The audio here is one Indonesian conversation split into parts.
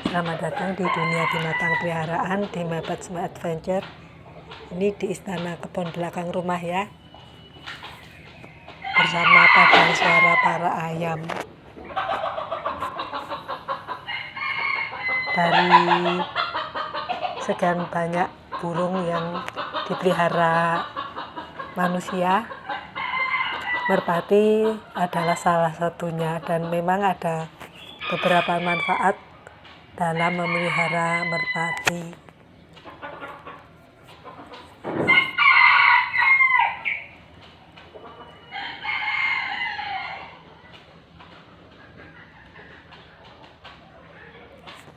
Selamat datang di dunia binatang peliharaan di Mepets Adventure. Ini di istana kebun belakang rumah ya, bersama paduan suara para ayam. Dari sekian banyak burung yang dipelihara manusia, merpati adalah salah satunya, dan memang ada beberapa manfaat dalam memelihara merpati.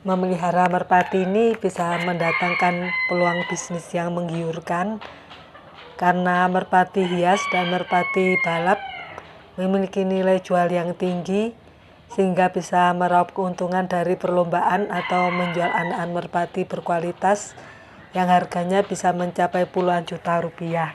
Memelihara merpati ini bisa mendatangkan peluang bisnis yang menggiurkan, karena merpati hias dan merpati balap memiliki nilai jual yang tinggi, sehingga bisa meraup keuntungan dari perlombaan atau menjual anak merpati berkualitas yang harganya bisa mencapai puluhan juta rupiah.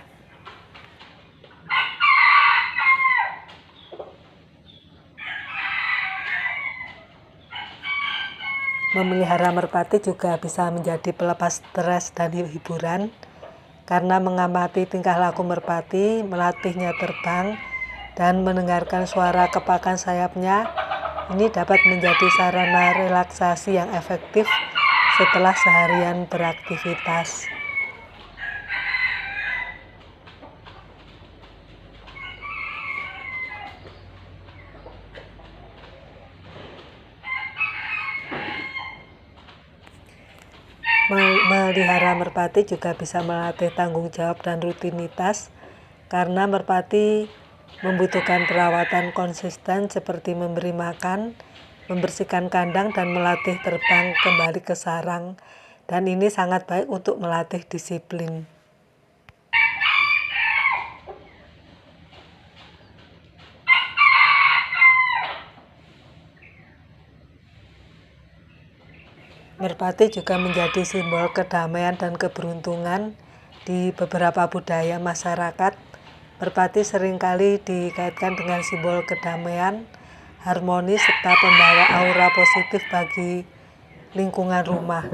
Memelihara merpati juga bisa menjadi pelepas stres dan hiburan, karena mengamati tingkah laku merpati, melatihnya terbang, dan mendengarkan suara kepakan sayapnya. Ini dapat menjadi sarana relaksasi yang efektif setelah seharian beraktivitas. Memelihara merpati juga bisa melatih tanggung jawab dan rutinitas, karena merpati membutuhkan perawatan konsisten seperti memberi makan, membersihkan kandang, dan melatih terbang kembali ke sarang. Dan ini sangat baik untuk melatih disiplin. Merpati juga menjadi simbol kedamaian dan keberuntungan di beberapa budaya masyarakat. Merpati seringkali dikaitkan dengan simbol kedamaian, harmoni, serta pembawa aura positif bagi lingkungan rumah.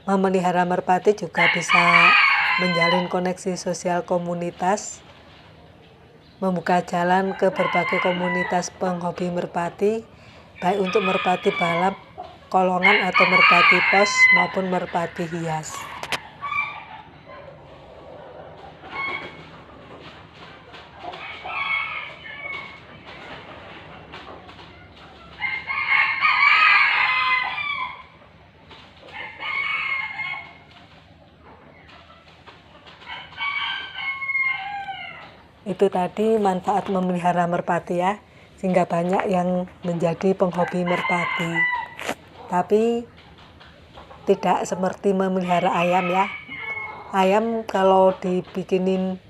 Memelihara merpati juga bisa menjalin koneksi sosial komunitas, membuka jalan ke berbagai komunitas penghobi merpati, baik untuk merpati balap, kolongan, atau merpati pos maupun merpati hias. Itu tadi manfaat memelihara merpati ya, sehingga banyak yang menjadi penghobi merpati. Tapi tidak seperti memelihara ayam ya. Ayam kalau dibikinin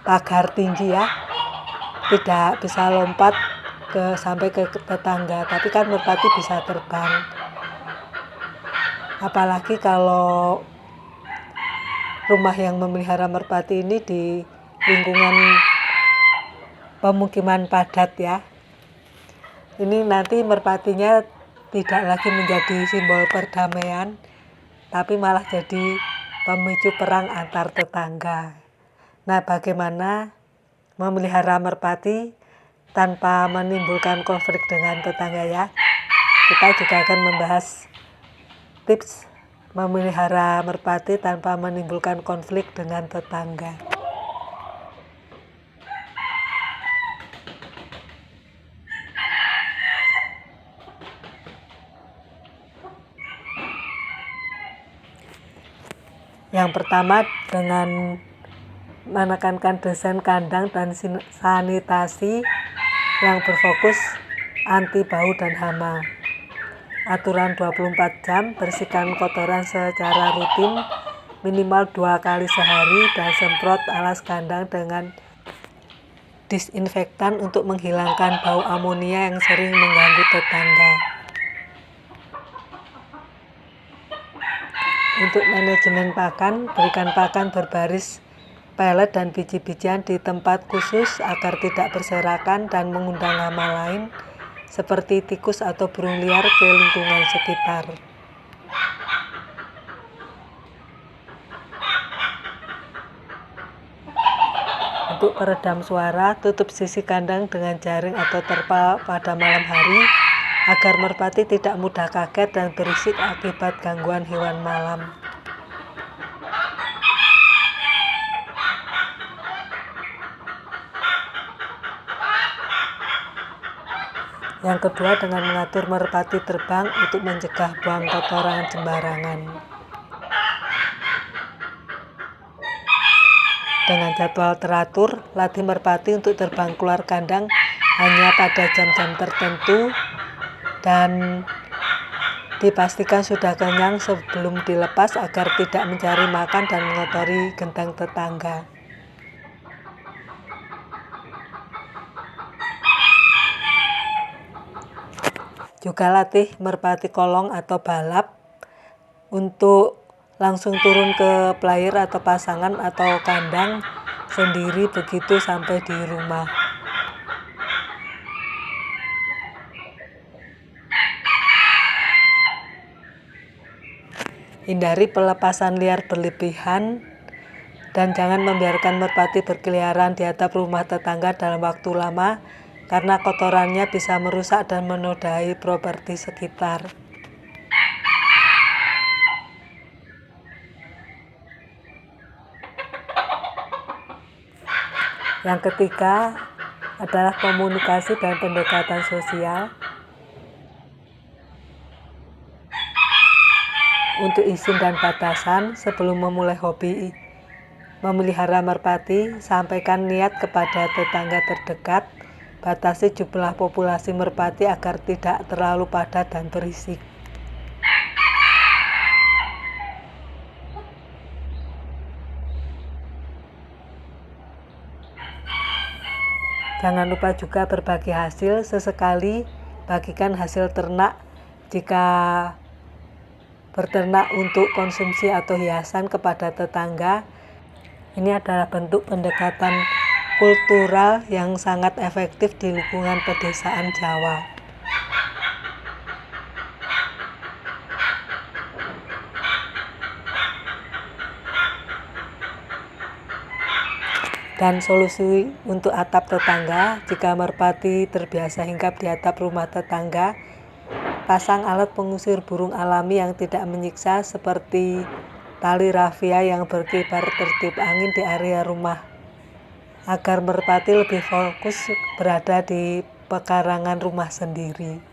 pagar tinggi ya, tidak bisa lompat sampai ke tetangga, tapi kan merpati bisa terbang. Apalagi kalau rumah yang memelihara merpati ini di lingkungan pemukiman padat ya. Ini nanti merpatinya tidak lagi menjadi simbol perdamaian, tapi malah jadi pemicu perang antar tetangga. Nah, bagaimana memelihara merpati tanpa menimbulkan konflik dengan tetangga ya? Kita juga akan membahas tips memelihara merpati tanpa menimbulkan konflik dengan tetangga. Yang pertama, dengan menekankan desain kandang dan sanitasi yang berfokus anti bau dan hama. Aturan 24 jam, bersihkan kotoran secara rutin, minimal 2 kali sehari, dan semprot alas kandang dengan disinfektan untuk menghilangkan bau amonia yang sering mengganggu tetangga. Untuk manajemen pakan, berikan pakan berbaris pelet dan biji-bijian di tempat khusus agar tidak berserakan dan mengundang hama lain seperti tikus atau burung liar ke lingkungan sekitar. Untuk peredam suara, tutup sisi kandang dengan jaring atau terpal pada malam hari agar merpati tidak mudah kaget dan berisik akibat gangguan hewan malam. Yang kedua, dengan mengatur merpati terbang untuk mencegah buang kotoran sembarangan. Dengan jadwal teratur, latih merpati untuk terbang keluar kandang hanya pada jam-jam tertentu dan dipastikan sudah kenyang sebelum dilepas agar tidak mencari makan dan mengotori genteng tetangga. Juga latih merpati kolong atau balap untuk langsung turun ke player atau pasangan atau kandang sendiri begitu sampai di rumah. Hindari pelepasan liar berlebihan dan jangan membiarkan merpati berkeliaran di atap rumah tetangga dalam waktu lama karena kotorannya bisa merusak dan menodai properti sekitar. Yang ketiga adalah komunikasi dan pendekatan sosial. Untuk izin dan batasan, sebelum memulai hobi memelihara merpati, sampaikan niat kepada tetangga terdekat. Batasi jumlah populasi merpati agar tidak terlalu padat dan berisik. Jangan lupa juga berbagi hasil, sesekali bagikan hasil ternak jika berternak untuk konsumsi atau hiasan kepada tetangga. Ini adalah bentuk pendekatan kultural yang sangat efektif di lingkungan pedesaan Jawa. Dan solusi untuk atap tetangga, jika merpati terbiasa hinggap di atap rumah tetangga, pasang alat pengusir burung alami yang tidak menyiksa seperti tali rafia yang berkibar tertiup angin di area rumah, agar merpati lebih fokus berada di pekarangan rumah sendiri.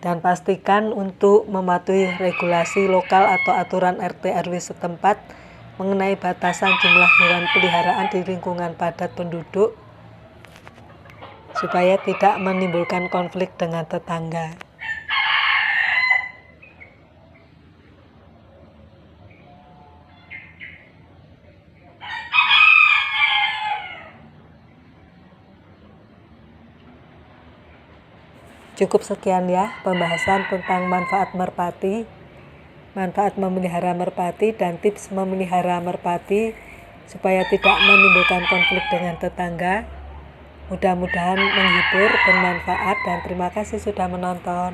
Dan pastikan untuk mematuhi regulasi lokal atau aturan RT RW setempat mengenai batasan jumlah hewan peliharaan di lingkungan padat penduduk supaya tidak menimbulkan konflik dengan tetangga. Cukup sekian ya pembahasan tentang manfaat merpati, manfaat memelihara merpati, dan tips memelihara merpati supaya tidak menimbulkan konflik dengan tetangga. Mudah-mudahan menghibur, bermanfaat, dan terima kasih sudah menonton.